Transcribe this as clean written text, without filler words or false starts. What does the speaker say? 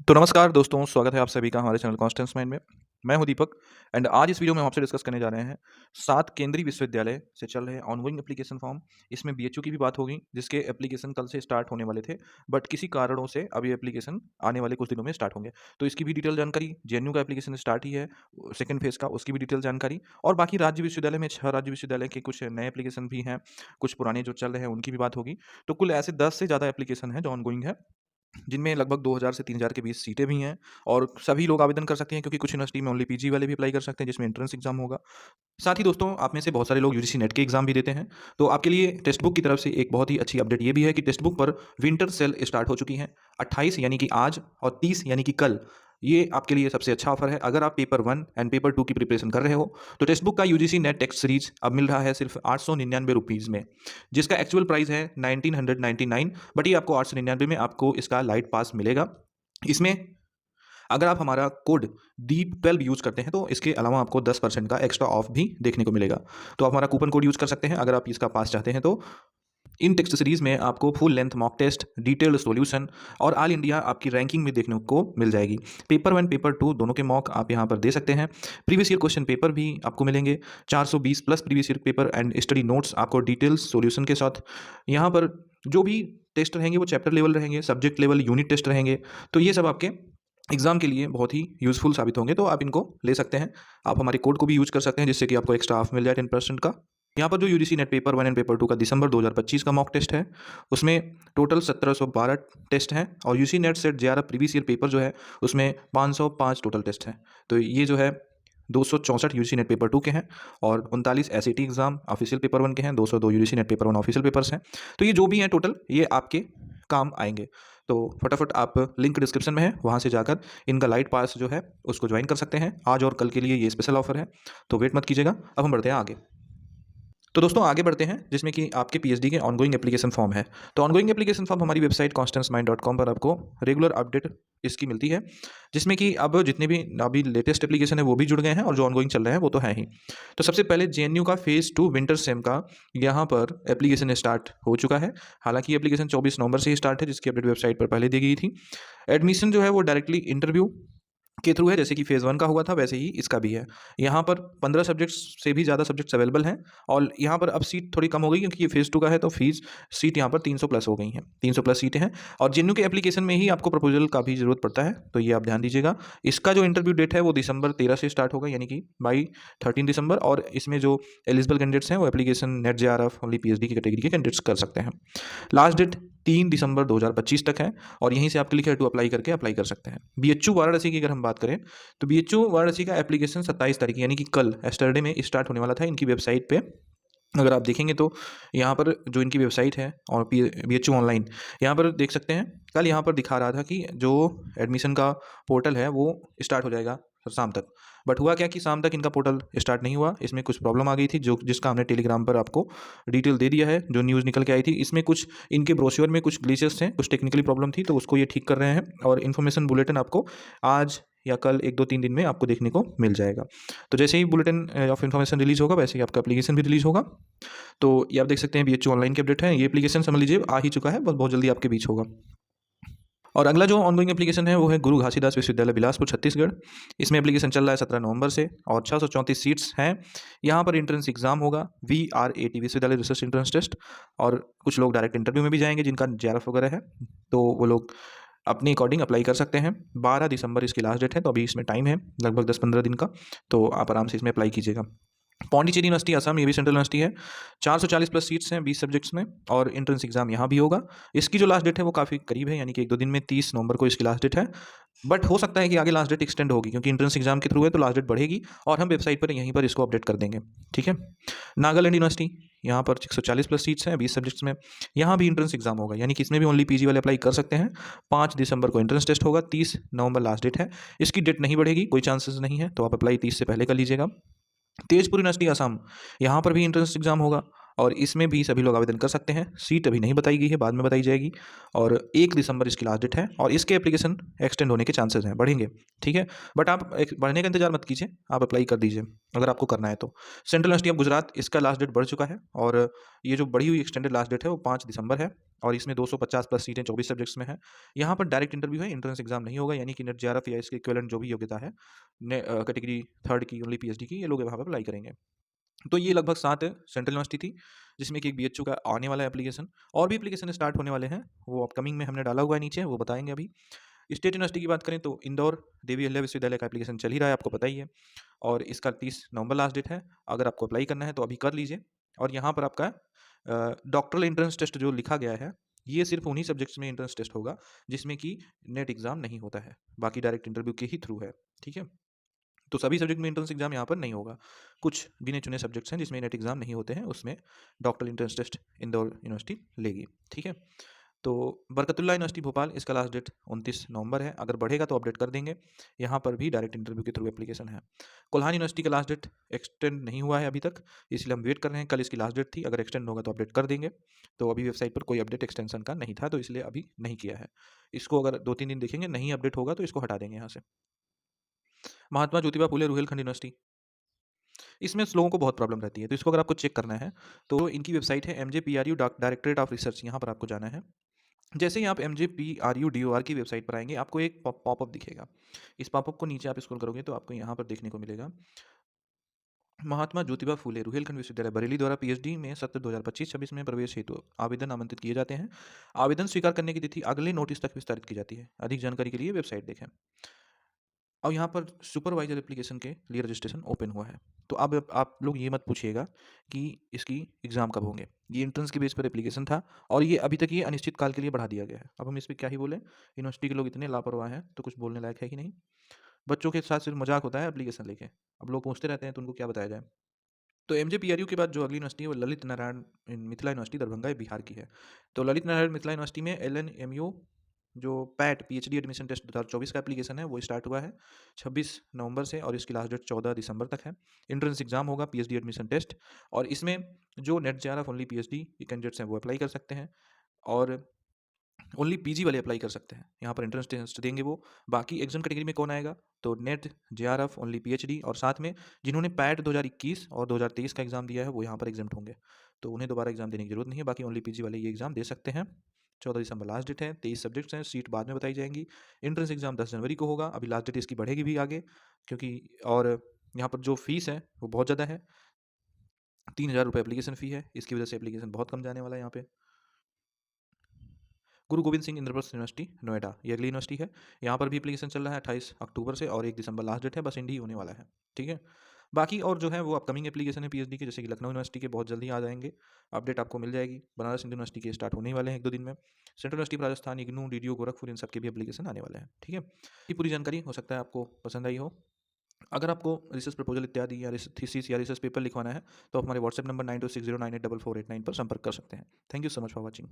तो नमस्कार दोस्तों, स्वागत है आप सभी का हमारे चैनल कॉन्स्टेंस माइंड में। मैं हूं दीपक एंड आज इस वीडियो में हम आपसे डिस्कस करने जा रहे हैं 7 केंद्रीय विश्वविद्यालय से चल रहे ऑनगोइंग एप्लीकेशन फॉर्म। इसमें बीएचयू की भी बात होगी जिसके एप्लीकेशन कल से स्टार्ट होने वाले थे, बट किसी कारणों से अभी एप्लीकेशन आने वाले कुछ दिनों में स्टार्ट होंगे। तो इसकी भी डिटेल जानकारी, जेएनयू का एप्लीकेशन स्टार्ट ही है सेकंड फेज का, उसकी भी डिटेल जानकारी, और बाकी राज्य विश्वविद्यालय में 6 राज्य विश्वविद्यालय के कुछ नए एप्लीकेशन भी हैं, कुछ पुराने जो चल रहे हैं उनकी भी बात होगी। तो कुल ऐसे 10 से ज़्यादा एप्लीकेशन हैं जो ऑनगोइंग है, जिनमें लगभग 2000 से 3000 के बीच सीटें भी हैं और सभी लोग आवेदन कर सकते हैं, क्योंकि कुछ यूनिवर्सिटी में ओनली पीजी वाले भी अप्लाई कर सकते हैं जिसमें एंट्रेंस एग्जाम होगा। साथ ही दोस्तों, आप में से बहुत सारे लोग यूजीसी नेट के एग्जाम भी देते हैं, तो आपके लिए टेक्स्ट बुक की तरफ से एक बहुत ही अच्छी अपडेट ये भी है कि टेक्स्ट बुक पर विंटर सेल स्टार्ट हो चुकी है। 28 यानी कि आज और 30 यानी कि कल, ये आपके लिए सबसे अच्छा ऑफर है। अगर आप पेपर 1 एंड पेपर 2 की प्रिपरेशन कर रहे हो तो टेक्स्ट बुक का यूजीसी नेट टेक्स्ट सीरीज अब मिल रहा है सिर्फ 899 रुपीज़ में, जिसका एक्चुअल प्राइस है 1999, बट ये आपको 899 में आपको इसका लाइट पास मिलेगा। इसमें अगर आप हमारा कोड DEEP12 यूज़ करते हैं तो इसके अलावा आपको 10% का एक्स्ट्रा ऑफ भी देखने को मिलेगा। तो आप हमारा कूपन कोड यूज़ कर सकते हैं अगर आप इसका पास चाहते हैं तो। इन टेक्स्ट सीरीज़ में आपको full length mock test, detailed solution और ऑल इंडिया आपकी रैंकिंग भी देखने को मिल जाएगी। पेपर 1 पेपर 2 दोनों के मॉक आप यहाँ पर दे सकते हैं। प्रीवियस ईयर क्वेश्चन पेपर भी आपको मिलेंगे, 420 plus previous year paper and study notes आपको डिटेल्स सॉल्यूशन के साथ। यहाँ पर जो भी टेस्ट रहेंगे वो चैप्टर लेवल रहेंगे, सब्जेक्ट लेवल यूनिट टेस्ट रहेंगे, तो ये सब आपके एग्जाम के लिए बहुत ही यूज़फुल साबित होंगे, तो आप इनको ले सकते हैं। आप हमारे कोड को भी यूज़ कर सकते हैं जिससे कि आपको एक्स्ट्रा ऑफ मिल जाए 10% का। यहाँ पर जो UGC net paper 1 and paper 2 का दिसंबर 2025 का मॉक टेस्ट है, उसमें टोटल 1712 टेस्ट हैं, और UGC net set JRF previous year paper जो है उसमें 505 टोटल टेस्ट हैं। तो ये जो है 264 यूजीसी नेट पेपर 2 के हैं और 39 एसएटी एग्जाम ऑफिशियल पेपर 1 के हैं, 202 UGC net paper 1 official papers हैं। तो ये जो भी हैं टोटल, ये आपके काम आएंगे। तो फटाफट आप, लिंक डिस्क्रिप्शन में है, वहाँ से जाकर इनका लाइट पास जो है उसको ज्वाइन कर सकते हैं। आज और कल के लिए ये स्पेशल ऑफर है, तो वेट मत कीजिएगा। अब हम बढ़ते हैं आगे। तो दोस्तों आगे बढ़ते हैं, जिसमें कि आपके पीएचडी के ऑनगोइंग एप्लीकेशन फॉर्म है। तो ऑनगोइंग एप्लीकेशन फॉर्म हमारी वेबसाइट constancemind.com पर आपको रेगुलर अपडेट इसकी मिलती है, जिसमें कि अब जितने भी अभी लेटेस्ट एप्लीकेशन है वो भी जुड़ गए हैं और जो ऑनगोइंग चल रहे हैं वो तो है ही। तो सबसे पहले जेएनयू का फेज़ 2 विंटर सेम का यहाँ पर एप्लीकेशन स्टार्ट हो चुका है। हालांकि एप्लीकेशन 24 नवंबर से ही स्टार्ट है, जिसकी अपडेट वेबसाइट पर पहले दी गई थी। एडमिशन जो है वो डायरेक्टली इंटरव्यू के थ्रू है, जैसे कि फेज़ 1 का हुआ था वैसे ही इसका भी है। यहाँ पर 15 सब्जेक्ट्स से भी ज़्यादा सब्जेक्ट्स अवेलेबल हैं, और यहाँ पर अब सीट थोड़ी कम हो गई क्योंकि ये फेज़ 2 का है, तो फीस सीट यहाँ पर 300 प्लस हो गई हैं, 300 प्लस सीटें हैं। और जेएनयू के एप्लीकेशन में ही आपको प्रपोजल का भी ज़रूरत पड़ता है, तो ये आप ध्यान दीजिएगा। इसका जो इंटरव्यू डेट है वो दिसंबर 13 से स्टार्ट होगा, यानी कि बाई 13 दिसंबर, और इसमें जो एलिजिबल कैंडिडेट्स हैं वो application net JRF only PhD की कैटेगरी के कैंडिडेट्स कर सकते हैं। लास्ट डेट 3 दिसंबर 2025 तक है, और यहीं से आप क्लिक टू अप्लाई करके अप्लाई कर सकते हैं। बीएचयू वाराणसी की अगर हम बात करें तो बीएचयू वाराणसी का एप्लीकेशन 27 तारीख यानी कि कल एस्टरडे में स्टार्ट होने वाला था इनकी वेबसाइट पे। अगर आप देखेंगे तो यहाँ पर जो इनकी वेबसाइट है और बीएचयू ऑनलाइन, यहाँ पर देख सकते हैं, कल यहाँ पर दिखा रहा था कि जो एडमिशन का पोर्टल है वो स्टार्ट हो जाएगा शाम तक। बट हुआ क्या कि शाम तक इनका पोर्टल स्टार्ट नहीं हुआ, इसमें कुछ प्रॉब्लम आ गई थी, जो जिसका हमने टेलीग्राम पर आपको डिटेल दे दिया है, जो न्यूज़ निकल के आई थी। इसमें कुछ इनके ब्रोश्योर में कुछ ग्लिचेस थे, कुछ टेक्निकली प्रॉब्लम थी, तो उसको ये ठीक कर रहे हैं, और इन्फॉर्मेशन बुलेटिन आपको आज या कल 1-2-3 दिन में आपको देखने को मिल जाएगा। तो जैसे ही बुलेटिन ऑफ इन्फॉर्मेशन रिलीज़ होगा वैसे ही आपका एप्लीकेशन भी रिलीज़ होगा। तो ये आप देख सकते हैं बीएचयू ऑनलाइन के अपडेट है। ये एप्लीकेशन समझ लीजिए आ ही चुका है, बस बहुत जल्दी आपके बीच होगा। और अगला जो ऑनगोइंग एप्लीकेशन है वो है गुरु घासीदास विश्वविद्यालय बिलासपुर छत्तीसगढ़। इसमें एप्लीकेशन चल रहा है 17 नवंबर से, और 634 सीट्स हैं। यहाँ पर एंट्रेंस एग्जाम होगा, VRAT विश्वविद्यालय रिसर्च एंट्रेंस टेस्ट, और कुछ लोग डायरेक्ट इंटरव्यू में भी जाएंगे जिनका JRF वगैरह है, तो वो लोग अपने अकॉर्डिंग अप्लाई कर सकते हैं। 12 दिसंबर इसकी लास्ट डेट है, तो अभी इसमें टाइम है लगभग 10-15 दिन का, तो आप आराम से इसमें अप्लाई कीजिएगा। पौंडीचेरी यूनिवर्सिटी असम, ये भी सेंट्रल यूनिवर्सिटी है। 440 प्लस सीट्स हैं 20 सब्जेक्ट्स में, और एंट्रेंस एग्जाम यहाँ भी होगा। इसकी जो लास्ट डेट है वो काफ़ी करीब है, यानी कि 1-2 दिन में 30 नवंबर को इसकी लास्ट डेट है। बट हो सकता है कि आगे लास्ट डेट एक्सटेंड होगी, क्योंकि एंट्रेंस एग्जाम के थ्रू है तो लास्ट डेट बढ़ेगी, और हम वेबसाइट पर यहीं पर इसको अपडेट कर देंगे। ठीक है। नागालैंड यूनिवर्सिटी, यहाँ पर 140 प्लस सीट्स हैं 20 सब्जेक्ट्स में, यहाँ भी एंट्रेंस एग्जाम होगा, यानी कि इसमें भी ओनली पीजी वाले अप्लाई कर सकते हैं। 5 दिसंबर को एंट्रेंस टेस्ट होगा, 30 नवंबर लास्ट डेट है। इसकी डेट नहीं बढ़ेगी, कोई चांसेस नहीं है, तो आप अप्लाई 30 से पहले कर लीजिएगा। तेजपुर यूनिवर्सिटी असम, यहाँ पर भी एंट्रेंस एग्जाम होगा, और इसमें भी सभी लोग आवेदन कर सकते हैं। सीट अभी नहीं बताई गई है, बाद में बताई जाएगी। और 1 दिसंबर इसकी लास्ट डेट है और इसके एप्लीकेशन एक्सटेंड होने के चांसेस हैं, बढ़ेंगे, ठीक है। बट आप बढ़ने का इंतजार मत कीजिए, आप अप्लाई कर दीजिए अगर आपको करना है तो। सेंट्रल यूनिवर्सिटी ऑफ गुजरात, इसका लास्ट डेट बढ़ चुका है और ये जो बढ़ी हुई एक्सटेंडेड लास्ट डेट है वो 5 दिसंबर है और इसमें 250 प्लस सीटें 24 सब्जेक्ट्स में है। यहाँ पर डायरेक्ट इंटरव्यू है, एंट्रेंस एग्जाम नहीं होगा, यानी कि नेट जेआरएफ या इसके इक्विवेलेंट जो भी योग्यता है कैटेगरी थर्ड की, ओनली पीएचडी की, ये लोग वहाँ पर अप्लाई करेंगे। तो ये लगभग 7 सेंट्रल यूनिवर्सिटी थी, जिसमें कि एक बीएचयू का आने वाला है एप्लीकेशन। और भी एप्लीकेशन स्टार्ट होने वाले हैं, वो अपकमिंग में हमने डाला हुआ है नीचे, वो बताएंगे अभी। स्टेट यूनिवर्सिटी की बात करें तो इंदौर देवी अहिल्या विश्वविद्यालय का एप्लीकेशन चल ही रहा है, आपको पता ही है। और इसका 30 नवंबर लास्ट डेट है। अगर आपको अप्लाई करना है तो अभी कर लीजिए। और यहाँ पर आपका डॉक्टरल एंट्रेंस टेस्ट जो लिखा गया है, ये सिर्फ उन्हीं सब्जेक्ट्स में एंट्रेंस टेस्ट होगा जिसमें कि नेट एग्जाम नहीं होता है, बाकी डायरेक्ट इंटरव्यू के ही थ्रू है, ठीक है। तो सभी सब्जेक्ट में एंट्रेंस एग्जाम यहाँ पर नहीं होगा। कुछ गिने चुने सब्जेक्ट्स हैं जिसमें नेट एग्जाम नहीं होते हैं, उसमें doctoral entrance test Indore university लेगी, ठीक है। तो बरकतुल्लाह यूनिवर्सिटी भोपाल, इसका लास्ट डेट 29 नवंबर है। अगर बढ़ेगा तो अपडेट कर देंगे। यहाँ पर भी डायरेक्ट इंटरव्यू के थ्रू एप्लीकेशन है। कोल्हान यूनिवर्सिटी का लास्ट डेट एक्सटेंड नहीं हुआ है अभी तक, इसलिए हम वेट कर रहे हैं। कल इसकी लास्ट डेट थी, अगर एक्सटेंड होगा तो अपडेट कर देंगे। तो अभी वेबसाइट पर कोई अपडेट एक्सटेंशन का नहीं था, तो इसलिए अभी नहीं किया है। इसको अगर 2-3 दिन देखेंगे, नहीं अपडेट होगा तो इसको हटा देंगे यहाँ से। महात्मा ज्योतिबा फुले रुहेलखंड यूनिवर्सिटी, इसमें लोगों को बहुत प्रॉब्लम रहती है, तो इसको अगर आपको चेक करना है तो इनकी वेबसाइट है MJPRU डायरेक्टरेट ऑफ रिसर्च, यहाँ पर आपको जाना है। जैसे ही आप MJPRU की वेबसाइट पर आएंगे, आपको एक पॉपअप दिखेगा। इस पॉपअप को नीचे आप स्क्रॉल करोगे तो आपको यहाँ पर देखने को मिलेगा, महात्मा ज्योतिबा फुले रुहेलखंड विश्वविद्यालय बरेली द्वारा पीएचडी में सत्र 2025-26 में प्रवेश हेतु आवेदन आमंत्रित किए जाते हैं। आवेदन स्वीकार करने की तिथि अगले नोटिस तक विस्तारित की जाती है। अधिक जानकारी के लिए वेबसाइट देखें। अब यहाँ पर सुपरवाइजर एप्लीकेशन के लिए रजिस्ट्रेशन ओपन हुआ है। तो अब आप लोग ये मत पूछिएगा कि इसकी एग्ज़ाम कब होंगे। ये एंट्रेंस के बेस पर एप्लीकेशन था और ये अभी तक ये अनिश्चित काल के लिए बढ़ा दिया गया है। अब हम इस पर क्या ही बोलें, यूनिवर्सिटी के लोग इतने लापरवाह हैं तो कुछ बोलने लायक है ही नहीं। बच्चों के साथ सिर्फ मजाक होता है एप्लीकेशन लेके। अब लोग पूछते रहते हैं तो उनको क्या बताया जाए। तो MJPRU के बाद जो अगली यूनिवर्सिटी है वो ललित नारायण मिथिला यूनिवर्सिटी दरभंगा, बिहार की है। तो ललित नारायण मिथिला यूनिवर्सिटी में LNMU जो पैट PhD एडमिशन टेस्ट 2024 का एप्लीकेशन है वो स्टार्ट हुआ है 26 नवंबर से और इसकी लास्ट डेट 14 दिसंबर तक है। एंट्रेंस एग्जाम होगा PhD एडमिशन टेस्ट, और इसमें जो net JRF only PhD candidates हैं वो अप्लाई कर सकते हैं और ओनली पीजी वाले अप्लाई कर सकते हैं। यहाँ पर एंट्रेंस टेस्ट देंगे वो। बाकी एग्जाम कैटेगरी में कौन आएगा, तो नेट जेआरएफ ओनली पीएचडी, और साथ में जिन्होंने पैट 2021 और 2023 का एग्जाम दिया है वो यहाँ पर एग्जाम होंगे, तो उन्हें दोबारा एग्जाम देने की जरूरत नहीं है। बाकी ओनली पीजी वाले ये एग्जाम दे सकते हैं। 14 दिसंबर लास्ट डेट है। 23 सब्जेक्ट्स हैं, सीट बाद में बताई जाएंगी। एंट्रेंस एग्जाम 10 जनवरी को होगा। अभी लास्ट डेट इसकी बढ़ेगी भी आगे, क्योंकि और यहाँ पर जो फीस है वो बहुत ज़्यादा है। 3000 रुपये एप्लीकेशन फ़ी है, इसकी वजह से एप्लीकेशन बहुत कम जाने वाला है यहाँ पे। गुरु गोविंद सिंह इंद्रप्रस्थ यूनिवर्सिटी नोएडा, ये अगली यूनिवर्सिटी है। यहाँ पर भी एप्लीकेशन चल रहा है 28 अक्टूबर से और 1 दिसंबर लास्ट डेट है, बस इंडी होने वाला है, ठीक है। बाकी और जो है वो अपकमिंग एप्लीकेशन है पीएचडी के, जैसे कि लखनऊ यूनिवर्सिटी के बहुत जल्दी आ जाएंगे, अपडेट आपको मिल जाएगी। बनारस हिंदू यूनिवर्सिटी के स्टार्ट होने ही वाले हैं 1-2 दिन में। Central University of Rajasthan, IGNOU, DDU Gorakhpur, इन सबके भी एप्लीकेशन आने वाले हैं, ठीक है। ये पूरी जानकारी हो सकता है आपको पसंद आई हो। अगर आपको रिसर्च प्रपोजल इत्यादि या थीसिस या रिसर्च पेपर लिखवाना है तो आप हमारे व्हाट्सएप नंबर 9260984489 पर संपर्क कर सकते हैं। Thank you so much for watching.